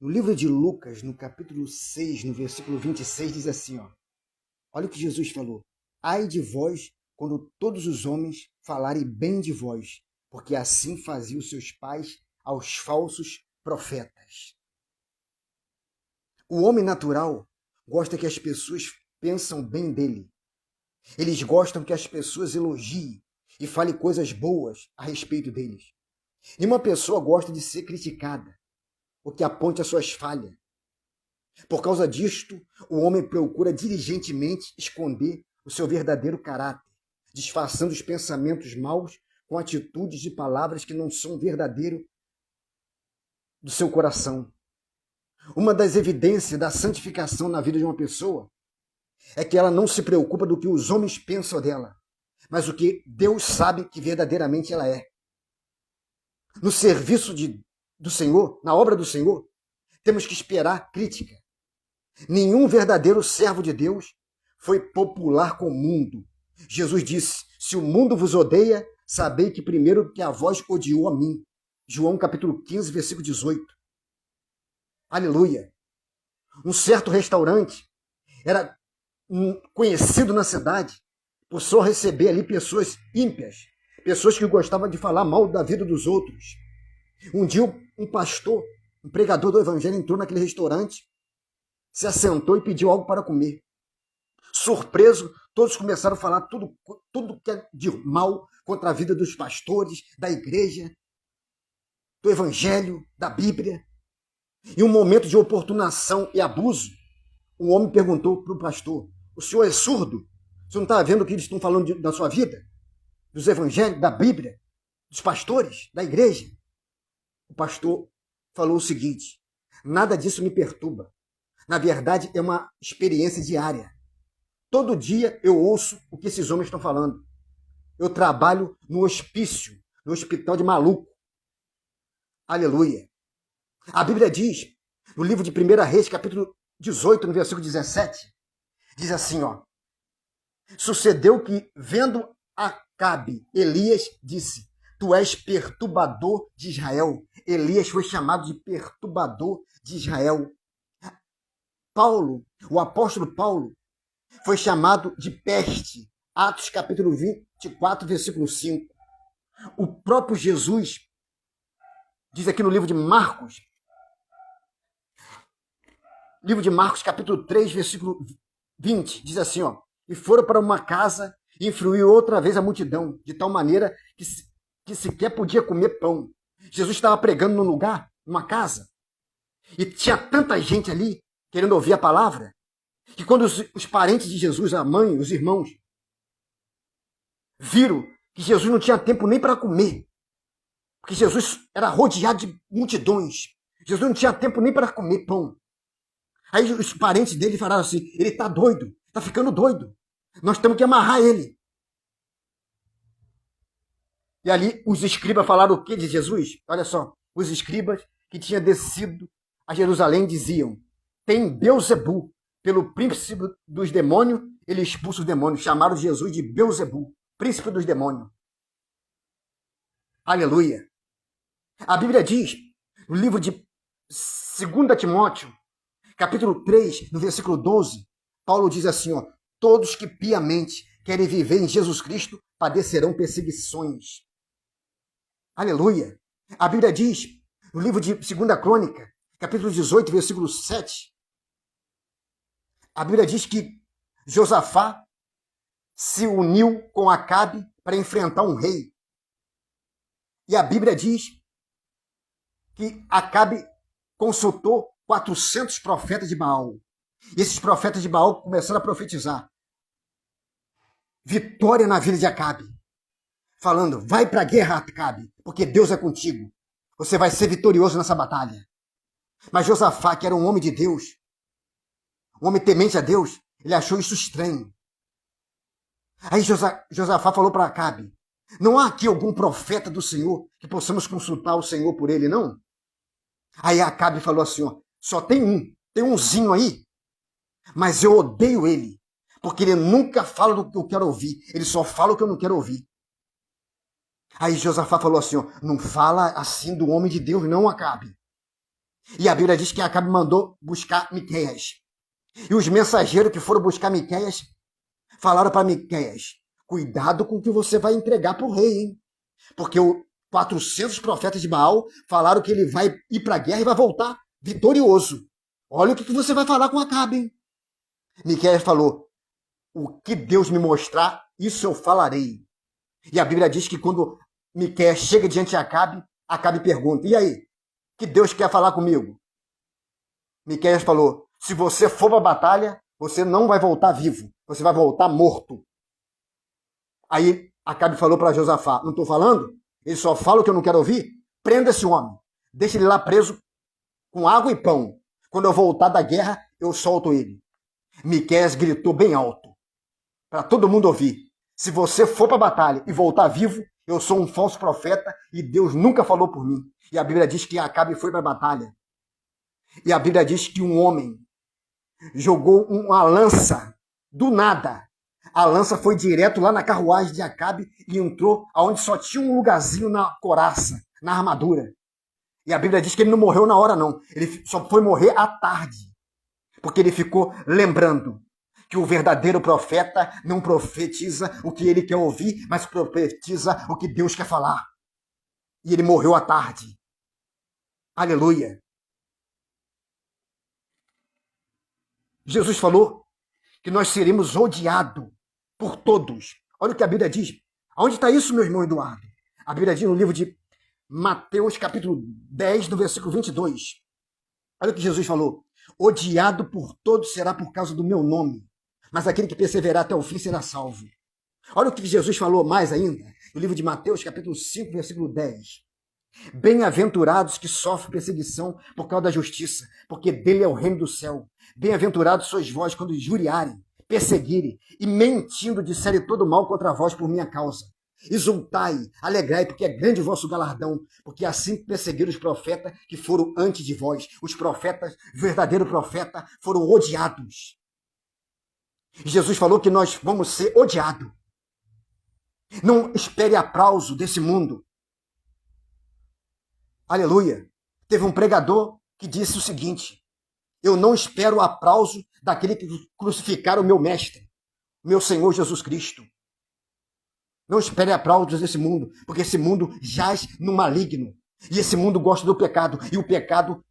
No livro de Lucas, no capítulo 6, no versículo 26, diz assim, ó. Olha o que Jesus falou. Ai de vós, quando todos os homens falarem bem de vós, porque assim faziam seus pais aos falsos profetas. O homem natural gosta que as pessoas pensam bem dele. Eles gostam que as pessoas elogiem e falem coisas boas a respeito deles. E uma pessoa gosta de ser criticada, ou que aponte as suas falhas. Por causa disto, o homem procura diligentemente esconder o seu verdadeiro caráter, disfarçando os pensamentos maus com atitudes e palavras que não são verdadeiros do seu coração. Uma das evidências da santificação na vida de uma pessoa é que ela não se preocupa do que os homens pensam dela, mas o que Deus sabe que verdadeiramente ela é. No serviço do Senhor, na obra do Senhor, temos que esperar crítica. Nenhum verdadeiro servo de Deus foi popular com o mundo. Jesus disse, se o mundo vos odeia, sabei que primeiro que a vós odiou a mim. João capítulo 15, versículo 18. Aleluia. Um certo restaurante era conhecido na cidade por só receber ali pessoas ímpias, pessoas que gostavam de falar mal da vida dos outros. Um dia um pastor, um pregador do evangelho entrou naquele restaurante, se assentou e pediu algo para comer. Surpreso, todos começaram a falar tudo que é de mal contra a vida dos pastores, da igreja, do evangelho, da Bíblia. Em um momento de oportunação e abuso, um homem perguntou para o pastor, o senhor é surdo? Você não está vendo o que eles estão falando da sua vida? Dos evangelhos, da Bíblia, dos pastores, da igreja? O pastor falou o seguinte, nada disso me perturba. Na verdade, é uma experiência diária. Todo dia eu ouço o que esses homens estão falando. Eu trabalho no hospício, no hospital de maluco. Aleluia. A Bíblia diz, no livro de 1 Reis, capítulo 18, no versículo 17, diz assim, ó. Sucedeu que, vendo Acabe, Elias disse, tu és perturbador de Israel. Elias foi chamado de perturbador de Israel. Paulo, o apóstolo Paulo, foi chamado de peste. Atos capítulo 24, versículo 5. O próprio Jesus, diz aqui no livro de Marcos, capítulo 3, versículo 20, diz assim, ó, e foram para uma casa e influiu outra vez a multidão, de tal maneira que sequer podia comer pão. Jesus estava pregando num lugar, numa casa, e tinha tanta gente ali, querendo ouvir a palavra, que quando os parentes de Jesus, a mãe, os irmãos, viram que Jesus não tinha tempo nem para comer, porque Jesus era rodeado de multidões, Jesus não tinha tempo nem para comer pão. Aí os parentes dele falaram assim, ele está doido, está ficando doido, nós temos que amarrar ele. E ali os escribas falaram o que de Jesus? Olha só, os escribas que tinham descido a Jerusalém diziam, tem Beelzebu, pelo príncipe dos demônios, ele expulsa os demônios. Chamaram Jesus de Beelzebu, príncipe dos demônios. Aleluia. A Bíblia diz, no livro de 2 Timóteo, capítulo 3, no versículo 12, Paulo diz assim, ó, todos que piamente querem viver em Jesus Cristo padecerão perseguições. Aleluia. A Bíblia diz, no livro de 2 Crônica, capítulo 18, versículo 7, a Bíblia diz que Josafá se uniu com Acabe para enfrentar um rei. E a Bíblia diz que Acabe consultou 400 profetas de Baal. E esses profetas de Baal começaram a profetizar vitória na vida de Acabe. Falando, vai para a guerra, Acabe, porque Deus é contigo. Você vai ser vitorioso nessa batalha. Mas Josafá, que era um homem de Deus, um homem temente a Deus, ele achou isso estranho. Aí Josafá falou para Acabe, não há aqui algum profeta do Senhor que possamos consultar o Senhor por ele, não? Aí Acabe falou assim, ó, só tem umzinho aí, mas eu odeio ele, porque ele nunca fala do que eu quero ouvir, ele só fala o que eu não quero ouvir. Aí Josafá falou assim, ó, não fala assim do homem de Deus não, Acabe. E a Bíblia diz que Acabe mandou buscar Miqueias. E os mensageiros que foram buscar Miqueias falaram para Miqueias: cuidado com o que você vai entregar para o rei, hein? Porque 400 profetas de Baal falaram que ele vai ir para a guerra e vai voltar vitorioso. Olha o que você vai falar com Acabe, hein? Miqueias falou: o que Deus me mostrar, isso eu falarei. E a Bíblia diz que quando Miqueias chega diante de Acabe, Acabe pergunta: e aí? Que Deus quer falar comigo? Miqueias falou: se você for para a batalha, você não vai voltar vivo, você vai voltar morto. Aí Acabe falou para Josafá: não estou falando? Ele só fala o que eu não quero ouvir? Prenda esse homem, deixa ele lá preso com água e pão. Quando eu voltar da guerra, eu solto ele. Miqueias gritou bem alto, para todo mundo ouvir: se você for para a batalha e voltar vivo, eu sou um falso profeta e Deus nunca falou por mim. E a Bíblia diz que Acabe foi para a batalha. E a Bíblia diz que um homem jogou uma lança do nada. A lança foi direto lá na carruagem de Acabe e entrou aonde só tinha um lugarzinho na coraça, na armadura. E a Bíblia diz que ele não morreu na hora, não. Ele só foi morrer à tarde. Porque ele ficou lembrando que o verdadeiro profeta não profetiza o que ele quer ouvir, mas profetiza o que Deus quer falar. E ele morreu à tarde. Aleluia. Jesus falou que nós seremos odiados por todos. Olha o que a Bíblia diz. Onde está isso, meu irmão Eduardo? A Bíblia diz no livro de Mateus, capítulo 10, no versículo 22. Olha o que Jesus falou: odiado por todos será por causa do meu nome, mas aquele que perseverar até o fim será salvo. Olha o que Jesus falou mais ainda, no livro de Mateus, capítulo 5, versículo 10. Bem-aventurados que sofrem perseguição por causa da justiça, porque dele é o reino do céu. Bem-aventurados sois vós quando injuriarem, perseguirem e mentindo disserem todo mal contra vós por minha causa. Exultai, alegrai, porque é grande o vosso galardão, porque assim perseguiram os profetas que foram antes de vós. Os profetas, verdadeiro profeta, foram odiados. Jesus falou que nós vamos ser odiados. Não espere aplauso desse mundo. Aleluia. Teve um pregador que disse o seguinte: eu não espero o aplauso daquele que crucificaram o meu mestre, meu Senhor Jesus Cristo. Não espere aplausos desse mundo, porque esse mundo jaz no maligno. E esse mundo gosta do pecado. E o pecado,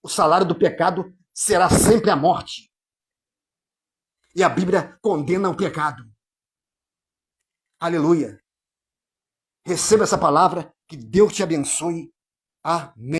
o salário do pecado será sempre a morte. E a Bíblia condena o pecado. Aleluia. Receba essa palavra, que Deus te abençoe. Amém.